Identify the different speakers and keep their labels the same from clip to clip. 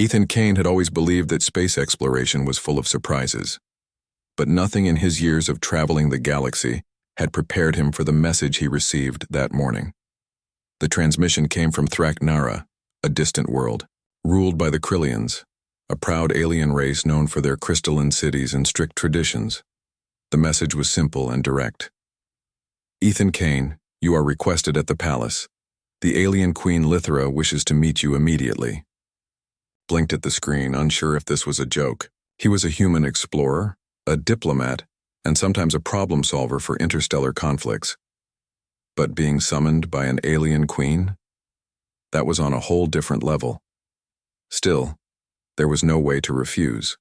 Speaker 1: Ethan Kane had always believed that space exploration was full of surprises, but nothing in his years of traveling the galaxy had prepared him for the message he received that morning. The transmission came from Thraknara, a distant world, ruled by the Krillians, a proud alien race known for their crystalline cities and strict traditions. The message was simple and direct. Ethan Kane, you are requested at the palace. The alien Queen Lithra wishes to meet you immediately. Blinked at the screen, unsure if this was a joke. He was a human explorer, a diplomat, and sometimes a problem solver for interstellar conflicts. But being summoned by an alien queen? That was on a whole different level. Still, there was no way to refuse.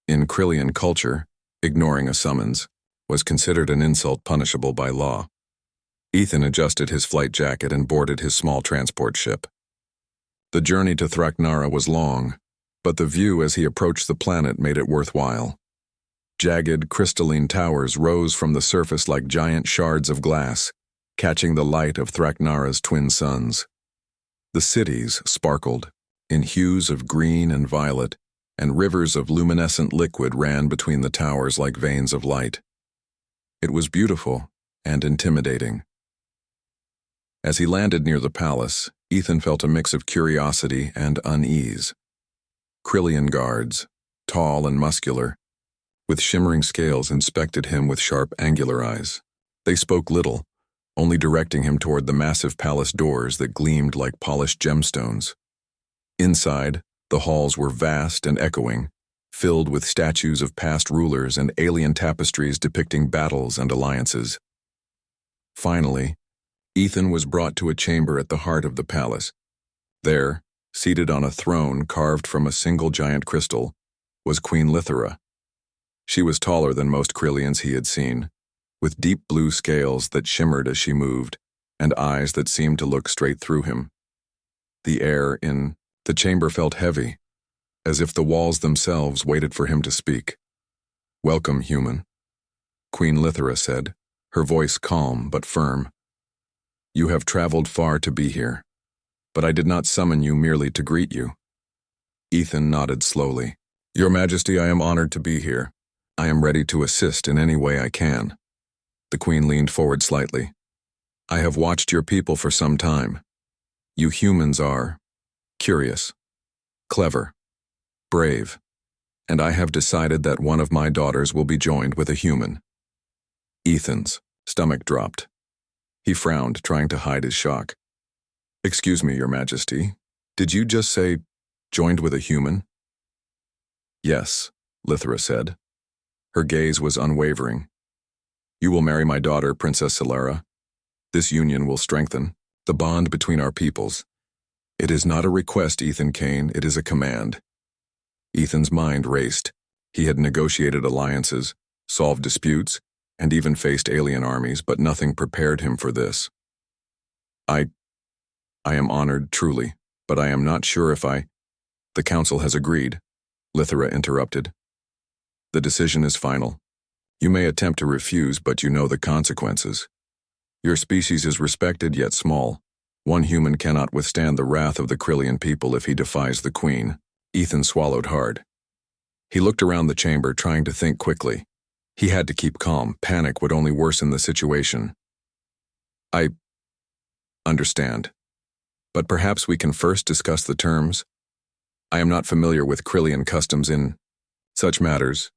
Speaker 1: In Krillian culture, ignoring a summons was considered an insult punishable by law. Ethan adjusted his flight jacket and boarded his small transport ship. The journey to Thraknara was long, but the view as he approached the planet made it worthwhile. Jagged, crystalline towers rose from the surface like giant shards of glass, catching the light of Thraknara's twin suns. The cities sparkled, in hues of green and violet, and rivers of luminescent liquid ran between the towers like veins of light. It was beautiful and intimidating. As he landed near the palace, Ethan felt a mix of curiosity and unease. Krillian guards, tall and muscular, with shimmering scales, inspected him with sharp, angular eyes. They spoke little, only directing him toward the massive palace doors that gleamed like polished gemstones. Inside, the halls were vast and echoing, filled with statues of past rulers and alien tapestries depicting battles and alliances. Finally, Ethan was brought to a chamber at the heart of the palace. There, seated on a throne carved from a single giant crystal, was Queen Lithra. She was taller than most Krillians he had seen, with deep blue scales that shimmered as she moved, and eyes that seemed to look straight through him. The air in the chamber felt heavy, as if the walls themselves waited for him to speak. "Welcome, human," Queen Lithra said, her voice calm but firm. "You have traveled far to be here, but I did not summon you merely to greet you." Ethan nodded slowly. "Your Majesty, I am honored to be here. I am ready to assist in any way I can." The Queen leaned forward slightly. "I have watched your people for some time. You humans are curious, clever, brave, and I have decided that one of my daughters will be joined with a human." Ethan's stomach dropped. He frowned, trying to hide his shock. "Excuse me, Your Majesty, did you just say joined with a human?" "Yes," Lithra said. Her gaze was unwavering. "You will marry my daughter, Princess Celera. This union will strengthen the bond between our peoples. It is not a request, Ethan Kane, it is a command." Ethan's mind raced. He had negotiated alliances, solved disputes, and even faced alien armies, but nothing prepared him for this. I am honored, truly, but I am not sure if The council has agreed," Lithra interrupted. "The decision is final. You may attempt to refuse, but you know the consequences. Your species is respected yet small. One human cannot withstand the wrath of the Krillian people if he defies the Queen." Ethan swallowed hard. He looked around the chamber, trying to think quickly. He had to keep calm. Panic would only worsen the situation. "I understand. But perhaps we can first discuss the terms. I am not familiar with Krillian customs in such matters."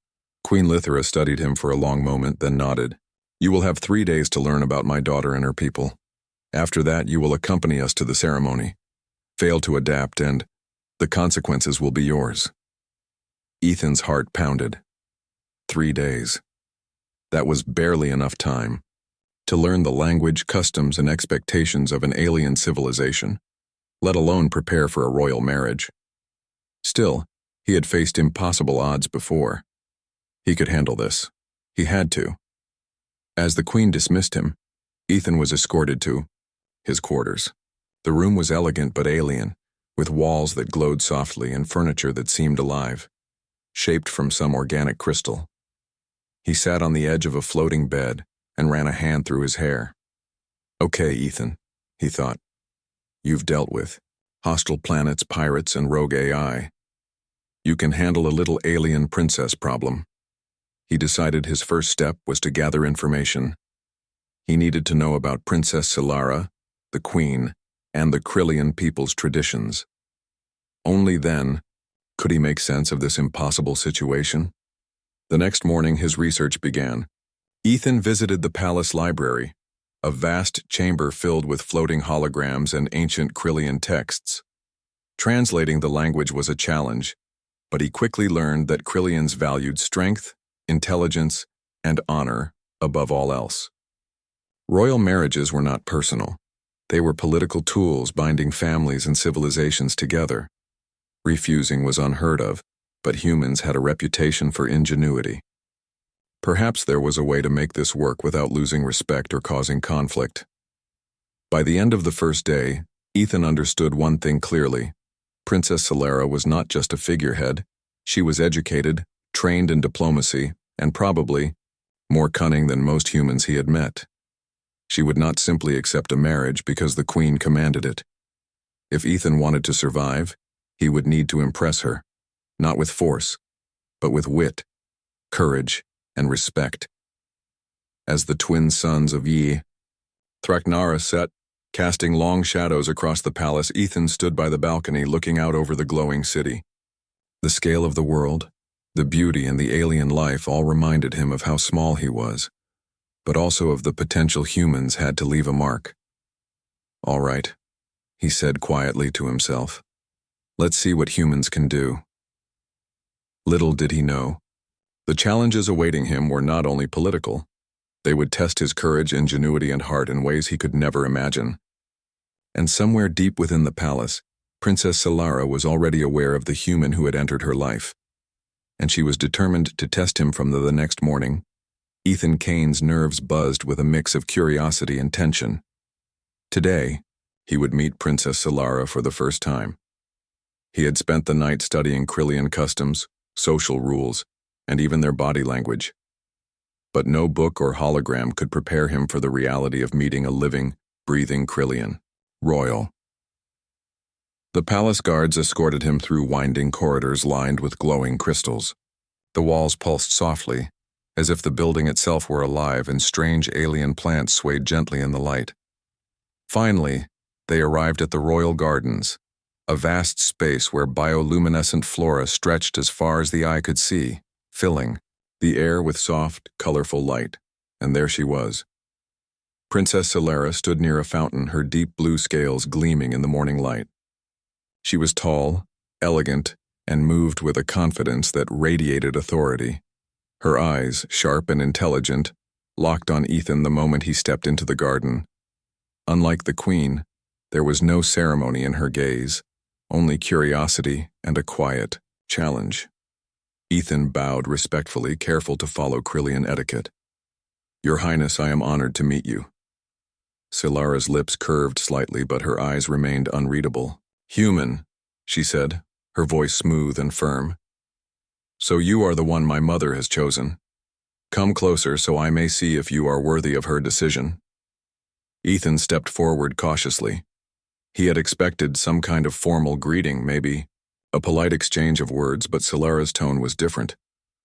Speaker 1: Queen Lithra studied him for a long moment, then nodded. "You will have 3 days to learn about my daughter and her people. After that, you will accompany us to the ceremony. Fail to adapt, and the consequences will be yours." Ethan's heart pounded. 3 days. That was barely enough time to learn the language, customs, and expectations of an alien civilization, let alone prepare for a royal marriage. Still, he had faced impossible odds before. He could handle this. He had to. As the Queen dismissed him, Ethan was escorted to his quarters. The room was elegant but alien, with walls that glowed softly and furniture that seemed alive, shaped from some organic crystal. He sat on the edge of a floating bed and ran a hand through his hair. "Okay, Ethan," he thought. "You've dealt with hostile planets, pirates, and rogue AI. You can handle a little alien princess problem. He decided his first step was to gather information. He needed to know about Princess Solara, the Queen, and the Krillian people's traditions. Only then could he make sense of this impossible situation. The next morning, his research began. Ethan visited the palace library, a vast chamber filled with floating holograms and ancient Krillian texts. Translating the language was a challenge, but he quickly learned that Krillians valued strength, intelligence, and honor above all else. Royal marriages were not personal. They were political tools binding families and civilizations together. Refusing was unheard of, but humans had a reputation for ingenuity. Perhaps there was a way to make this work without losing respect or causing conflict. By the end of the first day, Ethan understood one thing clearly. Princess Solara was not just a figurehead. She was educated, trained in diplomacy, and probably more cunning than most humans he had met. She would not simply accept a marriage because the Queen commanded it. If Ethan wanted to survive, he would need to impress her, not with force, but with wit, courage, and respect. As the twin sons of Yi, Thraknara set, casting long shadows across the palace, Ethan stood by the balcony looking out over the glowing city. The scale of the world, the beauty and the alien life all reminded him of how small he was, but also of the potential humans had to leave a mark. "All right," he said quietly to himself. "Let's see what humans can do." Little did he know, the challenges awaiting him were not only political. They would test his courage, ingenuity, and heart in ways he could never imagine. And somewhere deep within the palace, Princess Solara was already aware of the human who had entered her life, and she was determined to test him from the next morning. Ethan Kane's nerves buzzed with a mix of curiosity and tension. Today, he would meet Princess Solara for the first time. He had spent the night studying Krillian customs, social rules, and even their body language. But no book or hologram could prepare him for the reality of meeting a living, breathing Krillian, royal. The palace guards escorted him through winding corridors lined with glowing crystals. The walls pulsed softly, as if the building itself were alive and strange alien plants swayed gently in the light. Finally, they arrived at the royal gardens, a vast space where bioluminescent flora stretched as far as the eye could see, filling the air with soft, colorful light. And there she was. Princess Solara stood near a fountain, her deep blue scales gleaming in the morning light. She was tall, elegant, and moved with a confidence that radiated authority. Her eyes, sharp and intelligent, locked on Ethan the moment he stepped into the garden. Unlike the Queen, there was no ceremony in her gaze, only curiosity and a quiet challenge. Ethan bowed respectfully, careful to follow Krillian etiquette. "Your Highness, I am honored to meet you." Solara's lips curved slightly, but her eyes remained unreadable. "Human," she said, her voice smooth and firm. "So you are the one my mother has chosen. Come closer so I may see if you are worthy of her decision." Ethan stepped forward cautiously. He had expected some kind of formal greeting, maybe a polite exchange of words, but Solara's tone was different.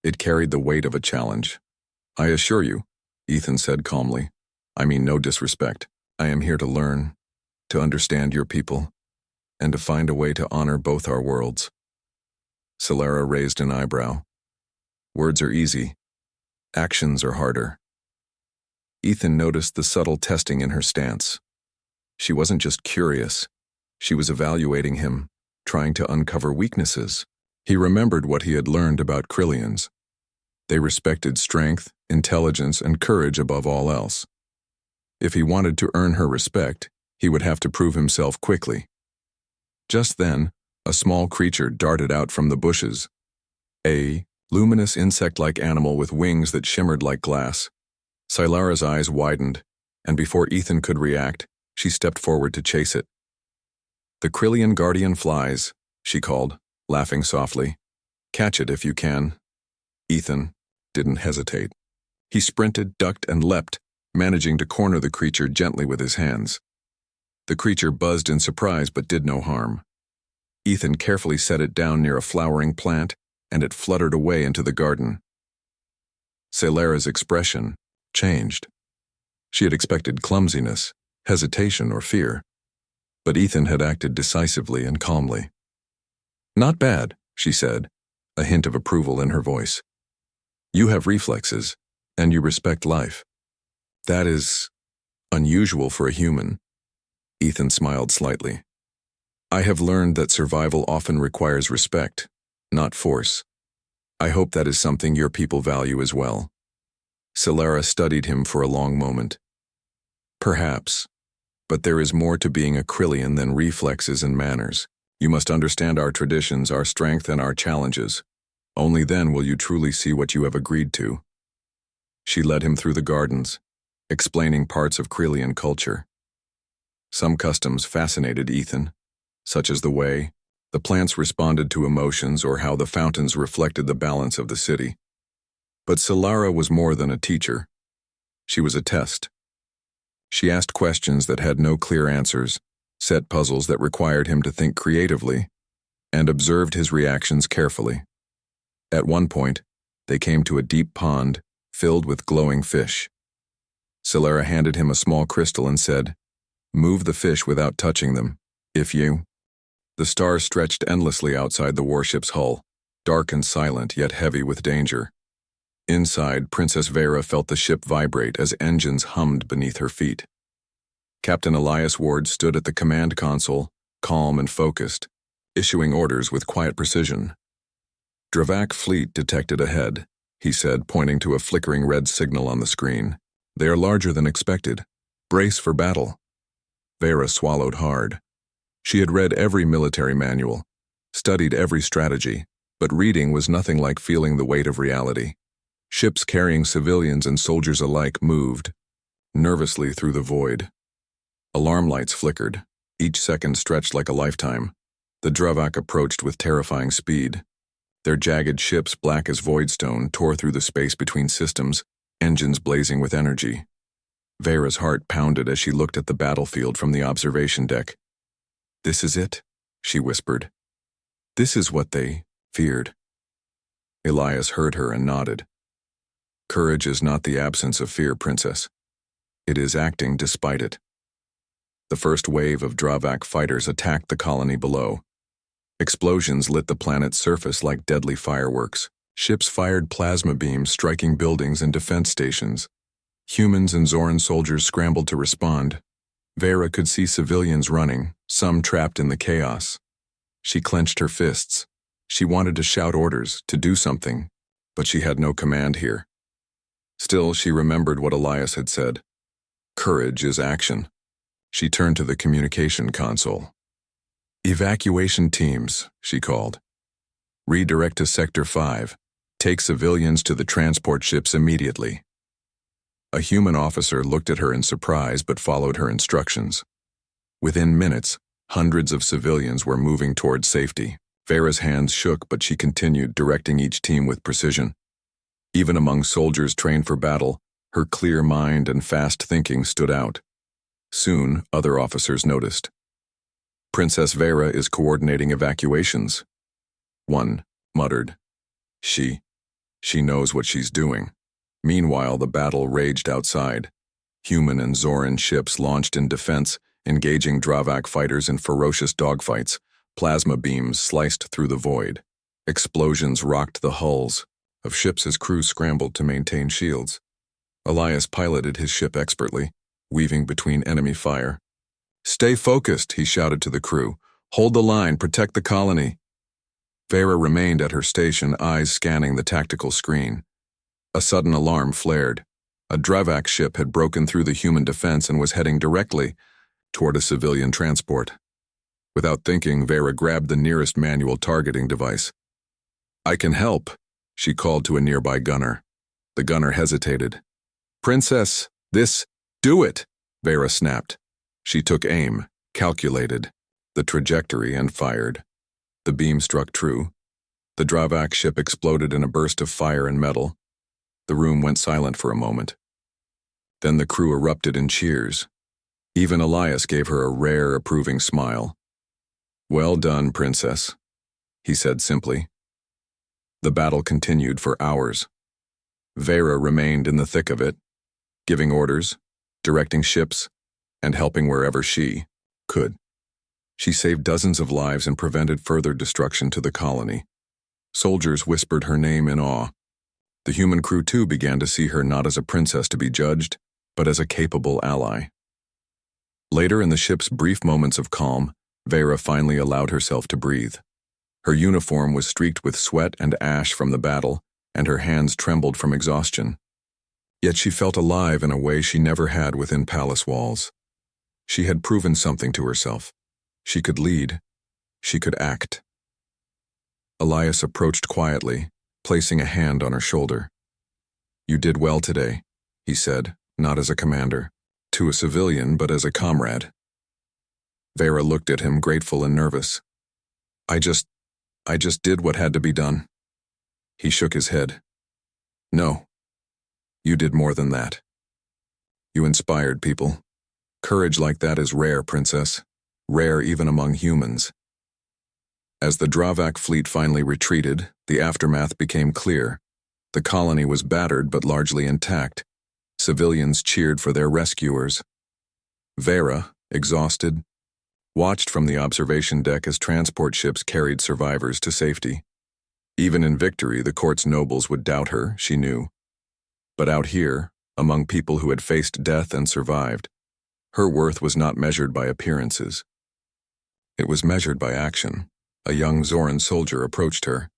Speaker 1: It carried the weight of a challenge. "I assure you," Ethan said calmly, "I mean no disrespect. I am here to learn, to understand your people, and to find a way to honor both our worlds." Solara raised an eyebrow. "Words are easy. Actions are harder." Ethan noticed the subtle testing in her stance. She wasn't just curious. She was evaluating him, trying to uncover weaknesses. He remembered what he had learned about Krillians. They respected strength, intelligence, and courage above all else. If he wanted to earn her respect, he would have to prove himself quickly. Just then, a small creature darted out from the bushes. A luminous insect-like animal with wings that shimmered like glass. Solara's eyes widened, and before Ethan could react, she stepped forward to chase it. "The Krillian guardian flies," she called, laughing softly. "Catch it if you can." Ethan didn't hesitate. He sprinted, ducked, and leapt, managing to corner the creature gently with his hands. The creature buzzed in surprise but did no harm. Ethan carefully set it down near a flowering plant, and it fluttered away into the garden. Celera's expression changed. She had expected clumsiness, hesitation, or fear, but Ethan had acted decisively and calmly. "Not bad," she said, a hint of approval in her voice. "You have reflexes, and you respect life. That is unusual for a human." Ethan smiled slightly. "I have learned that survival often requires respect, not force. I hope that is something your people value as well." Celera studied him for a long moment. "Perhaps, but there is more to being a Krillian than reflexes and manners. You must understand our traditions, our strength, and our challenges. Only then will you truly see what you have agreed to." She led him through the gardens, explaining parts of Krillian culture. Some customs fascinated Ethan, such as the way the plants responded to emotions or how the fountains reflected the balance of the city. But Celera was more than a teacher. She was a test. She asked questions that had no clear answers, set puzzles that required him to think creatively, and observed his reactions carefully. At one point, they came to a deep pond filled with glowing fish. Celera handed him a small crystal and said, "Move the fish without touching them. If you—" The stars stretched endlessly outside the warship's hull, dark and silent, yet heavy with danger. Inside, Princess Vera felt the ship vibrate as engines hummed beneath her feet. Captain Elias Ward stood at the command console, calm and focused, issuing orders with quiet precision. "Dravak fleet detected ahead," he said, pointing to a flickering red signal on the screen. "They are larger than expected. Brace for battle." Vera swallowed hard. She had read every military manual, studied every strategy, but reading was nothing like feeling the weight of reality. Ships carrying civilians and soldiers alike moved, nervously through the void. Alarm lights flickered. Each second stretched like a lifetime. The Dravak approached with terrifying speed. Their jagged ships, black as voidstone, tore through the space between systems, engines blazing with energy. Vera's heart pounded as she looked at the battlefield from the observation deck. "This is it," she whispered. "This is what they feared." Elias heard her and nodded. "Courage is not the absence of fear, Princess. It is acting despite it." The first wave of Dravak fighters attacked the colony below. Explosions lit the planet's surface like deadly fireworks. Ships fired plasma beams, striking buildings and defense stations. Humans and Zoran soldiers scrambled to respond. Vera could see civilians running, some trapped in the chaos. She clenched her fists. She wanted to shout orders, to do something, but she had no command here. Still, she remembered what Elias had said. Courage is action. She turned to the communication console. "Evacuation teams," she called. "Redirect to Sector 5. Take civilians to the transport ships immediately." A human officer looked at her in surprise but followed her instructions. Within minutes, hundreds of civilians were moving toward safety. Vera's hands shook, but she continued, directing each team with precision. Even among soldiers trained for battle, her clear mind and fast thinking stood out. Soon, other officers noticed. "Princess Vera is coordinating evacuations." One muttered, She knows what she's doing." Meanwhile, the battle raged outside. Human and Zoran ships launched in defense, engaging Dravak fighters in ferocious dogfights. Plasma beams sliced through the void. Explosions rocked the hulls of ships as crews scrambled to maintain shields. Elias piloted his ship expertly, weaving between enemy fire. "Stay focused," he shouted to the crew. "Hold the line, protect the colony." Vera remained at her station, eyes scanning the tactical screen. A sudden alarm flared. A Dravak ship had broken through the human defense and was heading directly toward a civilian transport. Without thinking, Vera grabbed the nearest manual targeting device. "I can help," she called to a nearby gunner. The gunner hesitated. "Princess, do it," Vera snapped. She took aim, calculated the trajectory, and fired. The beam struck true. The Dravak ship exploded in a burst of fire and metal. The room went silent for a moment. Then the crew erupted in cheers. Even Elias gave her a rare, approving smile. Well done, princess, he said simply. The battle continued for hours. Vera remained in the thick of it, giving orders, directing ships, and helping wherever she could. She saved dozens of lives and prevented further destruction to the colony. Soldiers whispered her name in awe. The human crew too began to see her not as a princess to be judged, but as a capable ally. Later in the ship's brief moments of calm, Vera finally allowed herself to breathe. Her uniform was streaked with sweat and ash from the battle, and her hands trembled from exhaustion. Yet she felt alive in a way she never had within palace walls. She had proven something to herself. She could lead. She could act. Elias approached quietly, placing a hand on her shoulder. "You did well today," he said, not as a commander, to a civilian but as a comrade. Vera looked at him, grateful and nervous. I just did what had to be done." He shook his head. "No. You did more than that. You inspired people. Courage like that is rare, princess. Rare even among humans." As the Dravak fleet finally retreated, the aftermath became clear. The colony was battered but largely intact. Civilians cheered for their rescuers. Vera, exhausted, watched from the observation deck as transport ships carried survivors to safety. Even in victory, the court's nobles would doubt her, she knew. But out here, among people who had faced death and survived, her worth was not measured by appearances. It was measured by action. A young Zoran soldier approached her.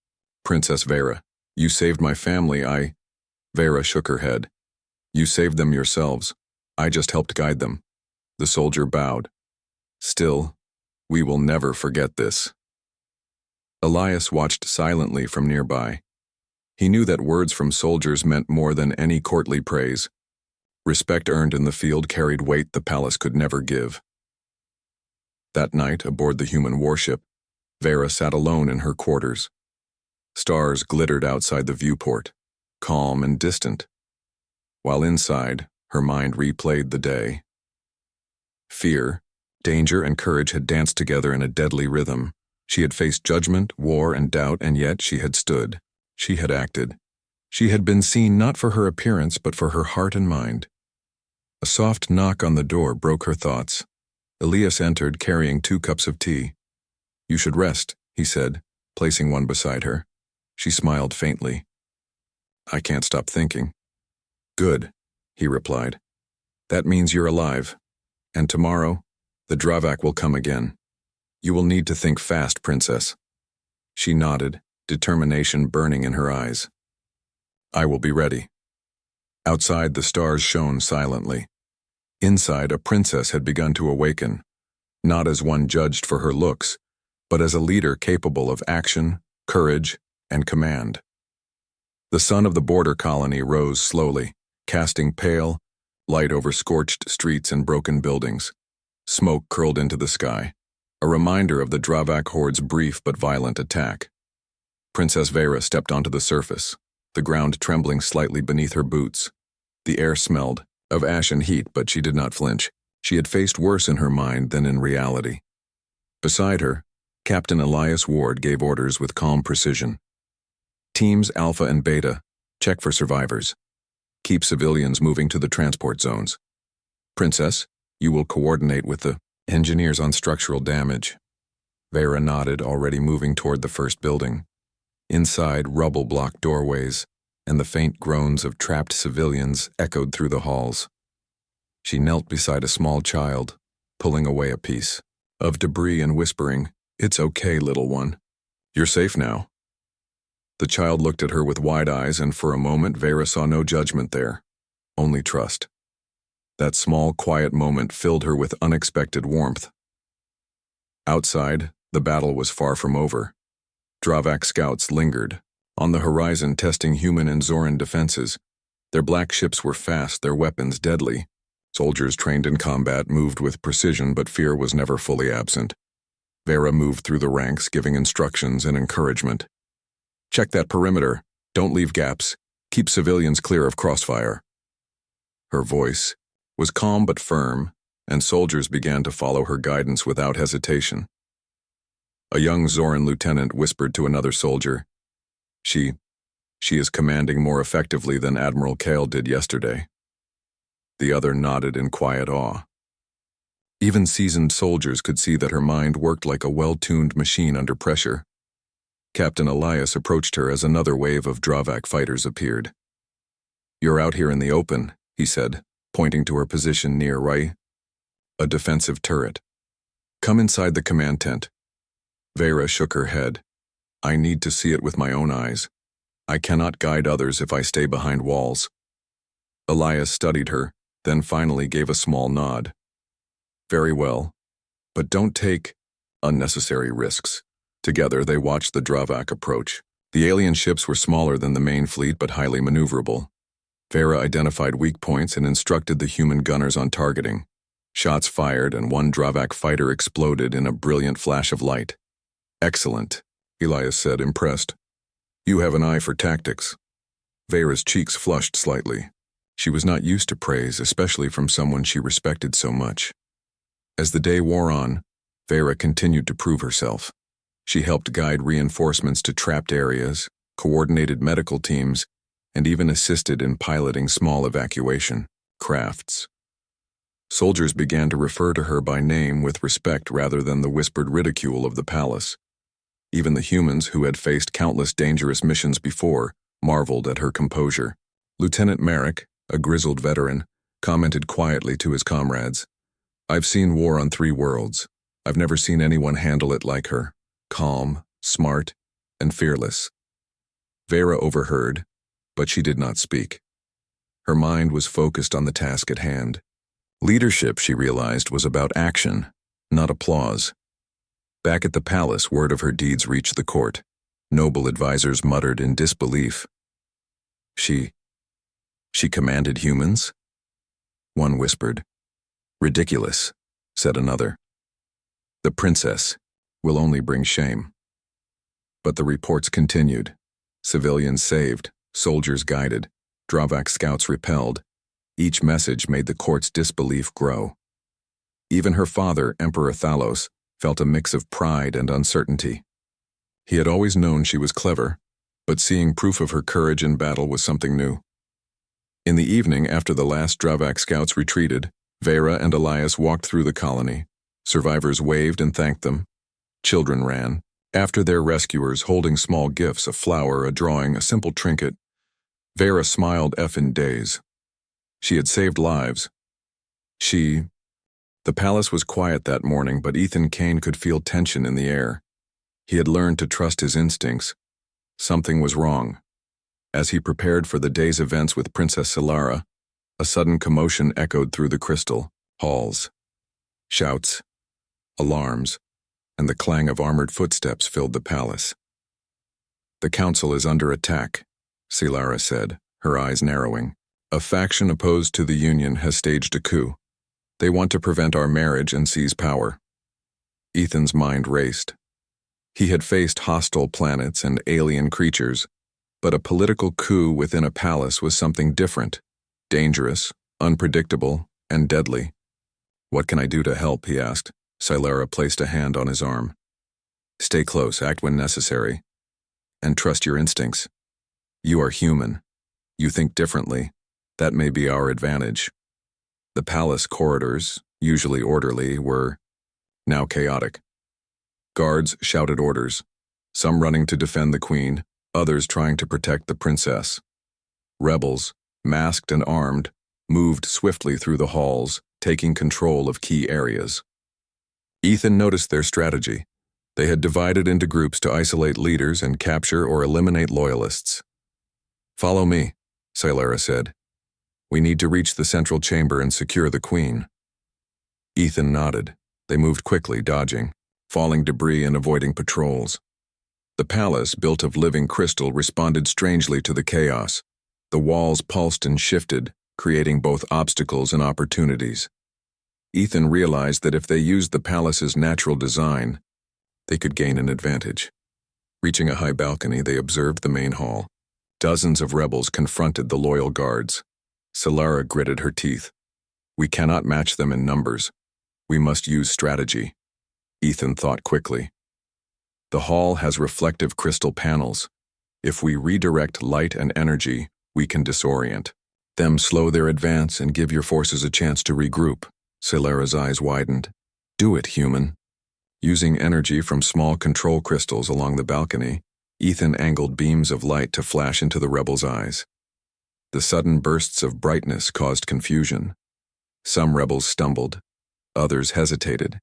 Speaker 1: "Princess Vera, you saved my family, Vera shook her head. "You saved them yourselves. I just helped guide them." The soldier bowed. "Still, we will never forget this." Elias watched silently from nearby. He knew that words from soldiers meant more than any courtly praise. Respect earned in the field carried weight the palace could never give. That night, aboard the human warship, Vera sat alone in her quarters. Stars glittered outside the viewport, calm and distant, while inside, her mind replayed the day. Fear, danger, and courage had danced together in a deadly rhythm. She had faced judgment, war, and doubt, and yet she had stood. She had acted. She had been seen not for her appearance, but for her heart and mind. A soft knock on the door broke her thoughts. Elias entered, carrying 2 cups of tea. "You should rest," he said, placing one beside her. She smiled faintly. "I can't stop thinking." "Good," he replied. "That means you're alive. And tomorrow, the Dravak will come again. You will need to think fast, princess." She nodded, determination burning in her eyes. "I will be ready." Outside, the stars shone silently. Inside, a princess had begun to awaken, not as one judged for her looks, but as a leader capable of action, courage, and command. The sun of the border colony rose slowly, casting pale light over scorched streets and broken buildings. Smoke curled into the sky, a reminder of the Dravak horde's brief but violent attack. Princess Vera stepped onto the surface, the ground trembling slightly beneath her boots. The air smelled of ash and heat, but she did not flinch. She had faced worse in her mind than in reality. Beside her, Captain Elias Ward gave orders with calm precision. "Teams Alpha and Beta, check for survivors. Keep civilians moving to the transport zones. Princess, you will coordinate with the engineers on structural damage." Vera nodded, already moving toward the first building. Inside, rubble blocked doorways, and the faint groans of trapped civilians echoed through the halls. She knelt beside a small child, pulling away a piece of debris and whispering, "It's okay, little one. You're safe now." The child looked at her with wide eyes, and for a moment Vera saw no judgment there, only trust. That small, quiet moment filled her with unexpected warmth. Outside, the battle was far from over. Dravak scouts lingered, on the horizon testing human and Zoran defenses. Their black ships were fast, their weapons deadly. Soldiers trained in combat moved with precision, but fear was never fully absent. Vera moved through the ranks, giving instructions and encouragement. "Check that perimeter. Don't leave gaps. Keep civilians clear of crossfire." Her voice was calm but firm, and soldiers began to follow her guidance without hesitation. A young Zoran lieutenant whispered to another soldier. She is commanding more effectively than Admiral Kale did yesterday. The other nodded in quiet awe. Even seasoned soldiers could see that her mind worked like a well-tuned machine under pressure. Captain Elias approached her as another wave of Dravak fighters appeared. You're out here in the open, he said, pointing to her position near Rai, a defensive turret. Come inside the command tent. Vera shook her head. I need to see it with my own eyes. I cannot guide others if I stay behind walls. Elias studied her, then finally gave a small nod. Very well, but don't take unnecessary risks. Together they watched the Dravak approach. The alien ships were smaller than the main fleet but highly maneuverable. Vera identified weak points and instructed the human gunners on targeting. Shots fired and one Dravak fighter exploded in a brilliant flash of light. Excellent, Elias said, impressed. You have an eye for tactics. Vera's cheeks flushed slightly. She was not used to praise, especially from someone she respected so much. As the day wore on, Vera continued to prove herself. She helped guide reinforcements to trapped areas, coordinated medical teams, and even assisted in piloting small evacuation crafts. Soldiers began to refer to her by name with respect rather than the whispered ridicule of the palace. Even the humans, who had faced countless dangerous missions before, marveled at her composure. Lieutenant Merrick, a grizzled veteran, commented quietly to his comrades, I've seen war on 3 worlds. I've never seen anyone handle it like her. Calm, smart, and fearless. Vera overheard, but she did not speak. Her mind was focused on the task at hand. Leadership, she realized, was about action, not applause. Back at the palace, word of her deeds reached the court. Noble advisors muttered in disbelief. She commanded humans? One whispered. Ridiculous, said another. The princess will only bring shame. But the reports continued. Civilians saved, soldiers guided, Dravak scouts repelled. Each message made the court's disbelief grow. Even her father, Emperor Thalos, felt a mix of pride and uncertainty. He had always known she was clever, but seeing proof of her courage in battle was something new. In the evening, after the last Dravak scouts retreated, Vera and Elias walked through the colony. Survivors waved and thanked them. Children ran after their rescuers, holding small gifts, a flower, a drawing, a simple trinket. Vera smiled in daze. She had saved lives. The palace was quiet that morning, but Ethan Kane could feel tension in the air. He had learned to trust his instincts. Something was wrong. As he prepared for the day's events with Princess Solara, a sudden commotion echoed through the crystal halls. Shouts, alarms, and the clang of armored footsteps filled the palace. The council is under attack, Solara said, her eyes narrowing. A faction opposed to the Union has staged a coup. They want to prevent our marriage and seize power. Ethan's mind raced. He had faced hostile planets and alien creatures, but a political coup within a palace was something different, dangerous, unpredictable, and deadly. What can I do to help, he asked. Solara placed a hand on his arm. Stay close, act when necessary, and trust your instincts. You are human. You think differently. That may be our advantage. The palace corridors, usually orderly, were now chaotic. Guards shouted orders, some running to defend the queen, others trying to protect the princess. Rebels, masked and armed, moved swiftly through the halls, taking control of key areas. Ethan noticed their strategy. They had divided into groups to isolate leaders and capture or eliminate loyalists. Follow me, Solara said. We need to reach the central chamber and secure the queen. Ethan nodded. They moved quickly, dodging, falling debris and avoiding patrols. The palace, built of living crystal, responded strangely to the chaos. The walls pulsed and shifted, creating both obstacles and opportunities. Ethan realized that if they used the palace's natural design, they could gain an advantage. Reaching a high balcony, they observed the main hall. Dozens of rebels confronted the loyal guards. Solara gritted her teeth. We cannot match them in numbers. We must use strategy. Ethan thought quickly. The hall has reflective crystal panels. If we redirect light and energy, we can disorient them, slow their advance, and give your forces a chance to regroup. Celera's eyes widened. Do it, human. Using energy from small control crystals along the balcony, Ethan angled beams of light to flash into the rebels' eyes. The sudden bursts of brightness caused confusion. Some rebels stumbled, others hesitated,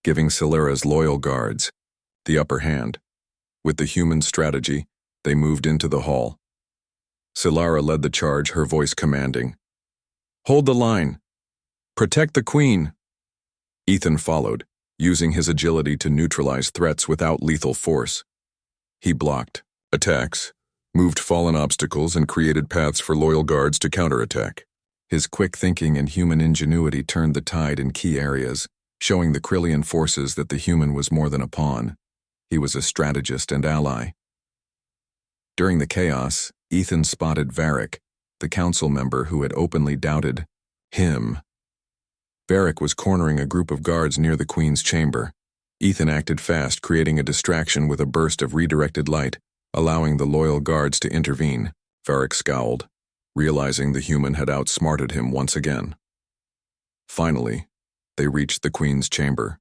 Speaker 1: giving Celera's loyal guards the upper hand. With the human strategy, they moved into the hall. Celera led the charge, her voice commanding. Hold the line. Protect the queen. Ethan followed, using his agility to neutralize threats without lethal force. He blocked attacks, moved fallen obstacles, and created paths for loyal guards to counterattack. His quick thinking and human ingenuity turned the tide in key areas, showing the Krillian forces that the human was more than a pawn. He was a strategist and ally. During the chaos, Ethan spotted Varric, the council member who had openly doubted him. Varric was cornering a group of guards near the Queen's chamber. Ethan acted fast, creating a distraction with a burst of redirected light, allowing the loyal guards to intervene. Varric scowled, realizing the human had outsmarted him once again. Finally, they reached the Queen's chamber.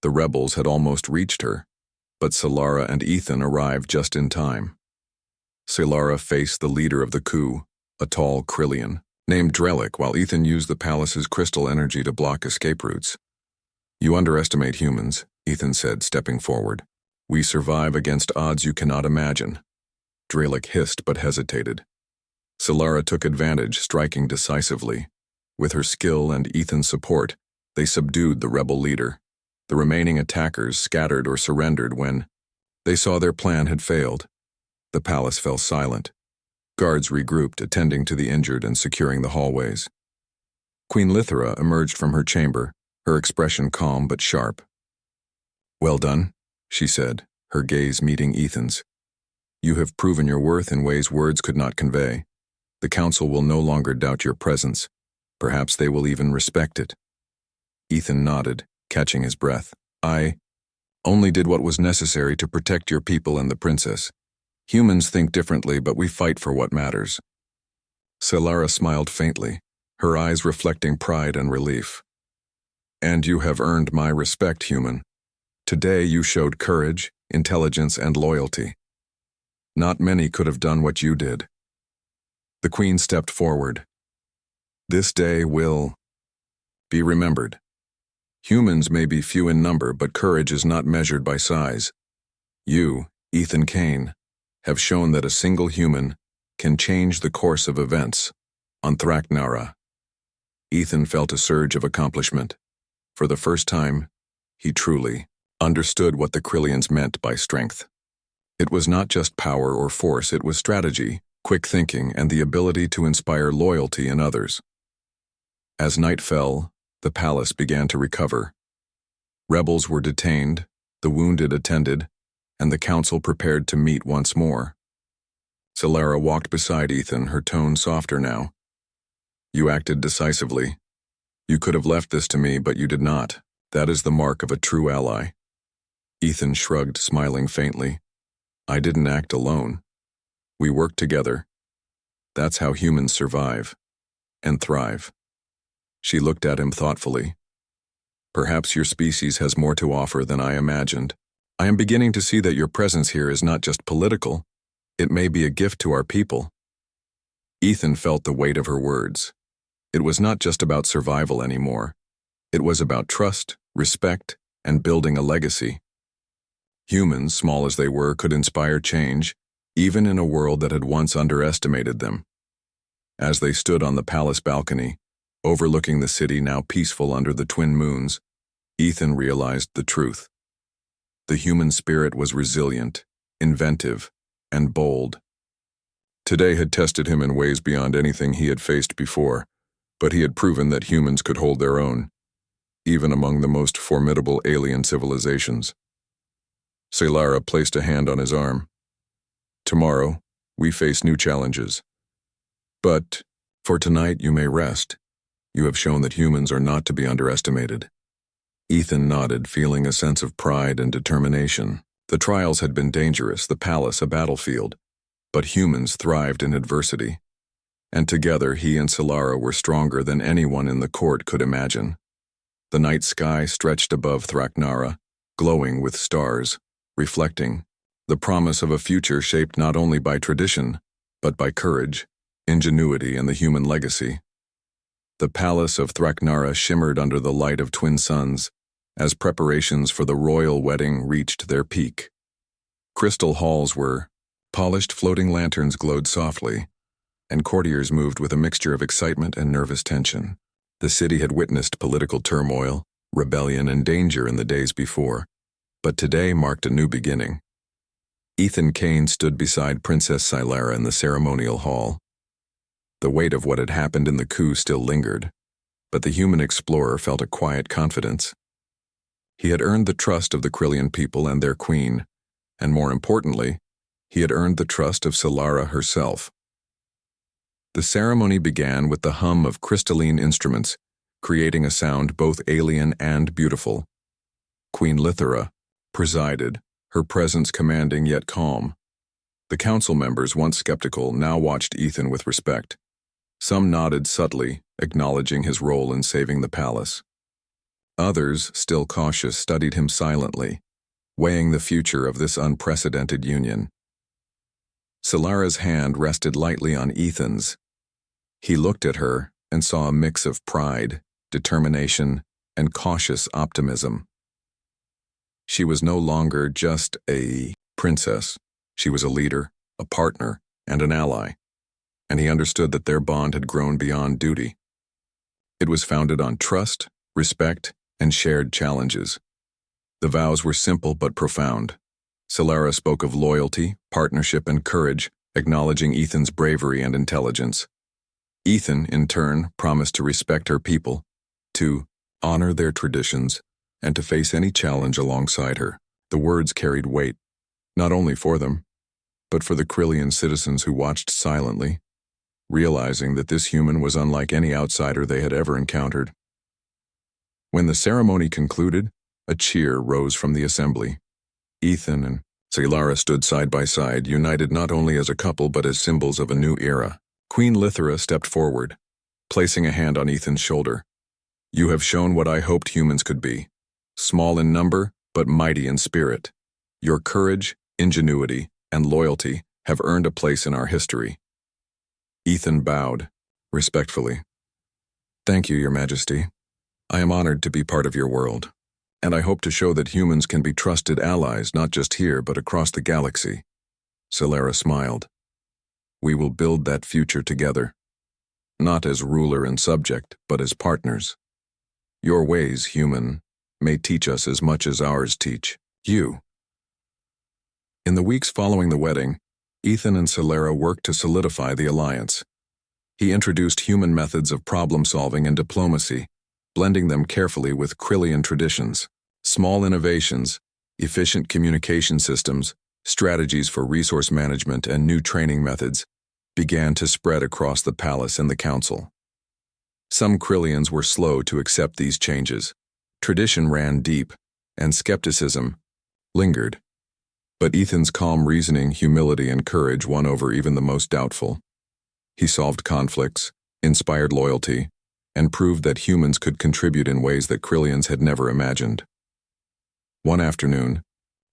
Speaker 1: The rebels had almost reached her, but Celera and Ethan arrived just in time. Celera faced the leader of the coup, a tall Krillian named Drelic, while Ethan used the palace's crystal energy to block escape routes. You underestimate humans, Ethan said, stepping forward. We survive against odds you cannot imagine. Drelic hissed but hesitated. Celera took advantage, striking decisively. With her skill and Ethan's support, they subdued the rebel leader. The remaining attackers scattered or surrendered when they saw their plan had failed. The palace fell silent. Guards regrouped, attending to the injured and securing the hallways. Queen Lithera emerged from her chamber, her expression calm but sharp. Well done, she said, her gaze meeting Ethan's. You have proven your worth in ways words could not convey. The council will no longer doubt your presence. Perhaps they will even respect it. Ethan nodded, catching his breath. I only did what was necessary to protect your people and the princess. Humans think differently, but we fight for what matters. Celera smiled faintly, her eyes reflecting pride and relief. And you have earned my respect, human. Today you showed courage, intelligence, and loyalty. Not many could have done what you did. The Queen stepped forward. This day will be remembered. Humans may be few in number, but courage is not measured by size. You, Ethan Kane, have shown that a single human can change the course of events on Thraknara. Ethan felt a surge of accomplishment. For the first time, he truly understood what the Krillians meant by strength. It was not just power or force, it was strategy, quick thinking, and the ability to inspire loyalty in others. As night fell, the palace began to recover. Rebels were detained, the wounded attended, and the council prepared to meet once more. Celera walked beside Ethan, her tone softer now. You acted decisively. You could have left this to me, but you did not. That is the mark of a true ally. Ethan shrugged, smiling faintly. I didn't act alone. We worked together. That's how humans survive and thrive. She looked at him thoughtfully. Perhaps your species has more to offer than I imagined. I am beginning to see that your presence here is not just political. It may be a gift to our people. Ethan felt the weight of her words. It was not just about survival anymore. It was about trust, respect, and building a legacy. Humans, small as they were, could inspire change, even in a world that had once underestimated them. As they stood on the palace balcony, overlooking the city now peaceful under the twin moons, Ethan realized the truth. The human spirit was resilient, inventive, and bold. Today had tested him in ways beyond anything he had faced before, but he had proven that humans could hold their own, even among the most formidable alien civilizations. Celera placed a hand on his arm. Tomorrow, we face new challenges. But for tonight, you may rest. You have shown that humans are not to be underestimated. Ethan nodded, feeling a sense of pride and determination. The trials had been dangerous, the palace a battlefield, but humans thrived in adversity. And together he and Solara were stronger than anyone in the court could imagine. The night sky stretched above Thraknara, glowing with stars, reflecting the promise of a future shaped not only by tradition, but by courage, ingenuity, and the human legacy. The palace of Thraknara shimmered under the light of twin suns as preparations for the royal wedding reached their peak. Crystal halls were polished, floating lanterns glowed softly, and courtiers moved with a mixture of excitement and nervous tension. The city had witnessed political turmoil, rebellion, and danger in the days before, but today marked a new beginning. Ethan Kane stood beside Princess Sylara in the ceremonial hall. The weight of what had happened in the coup still lingered, but the human explorer felt a quiet confidence. He had earned the trust of the Krillian people and their queen, and more importantly, he had earned the trust of Solara herself. The ceremony began with the hum of crystalline instruments, creating a sound both alien and beautiful. Queen Lithera presided, her presence commanding yet calm. The council members, once skeptical, now watched Ethan with respect. Some nodded subtly, acknowledging his role in saving the palace. Others, still cautious, studied him silently, weighing the future of this unprecedented union. Solara's hand rested lightly on Ethan's. He looked at her and saw a mix of pride, determination, and cautious optimism. She was no longer just a princess. She was a leader, a partner, and an ally, and he understood that their bond had grown beyond duty. It was founded on trust, respect, and shared challenges. The vows were simple but profound. Solara spoke of loyalty, partnership, and courage, acknowledging Ethan's bravery and intelligence. Ethan, in turn, promised to respect her people, to honor their traditions, and to face any challenge alongside her. The words carried weight, not only for them, but for the Krillian citizens who watched silently, realizing that this human was unlike any outsider they had ever encountered. When the ceremony concluded, a cheer rose from the assembly. Ethan and Solara stood side by side, united not only as a couple but as symbols of a new era. Queen Lithera stepped forward, placing a hand on Ethan's shoulder. "You have shown what I hoped humans could be, small in number but mighty in spirit. Your courage, ingenuity, and loyalty have earned a place in our history." Ethan bowed, respectfully. "Thank you, Your Majesty. I am honored to be part of your world, and I hope to show that humans can be trusted allies not just here but across the galaxy." Solara smiled. "We will build that future together, not as ruler and subject, but as partners. Your ways, human, may teach us as much as ours teach you." In the weeks following the wedding, Ethan and Solara worked to solidify the alliance. He introduced human methods of problem-solving and diplomacy, blending them carefully with Krillian traditions. Small innovations, efficient communication systems, strategies for resource management, and new training methods began to spread across the palace and the council. Some Krillians were slow to accept these changes. Tradition ran deep, and skepticism lingered. But Ethan's calm reasoning, humility, and courage won over even the most doubtful. He solved conflicts, inspired loyalty, and proved that humans could contribute in ways that Krillians had never imagined. One afternoon,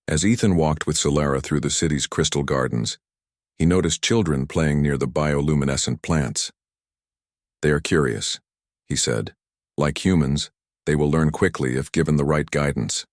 Speaker 1: as Ethan walked with Solara through the city's crystal gardens, he noticed children playing near the bioluminescent plants. "They are curious," he said. "Like humans, they will learn quickly if given the right guidance."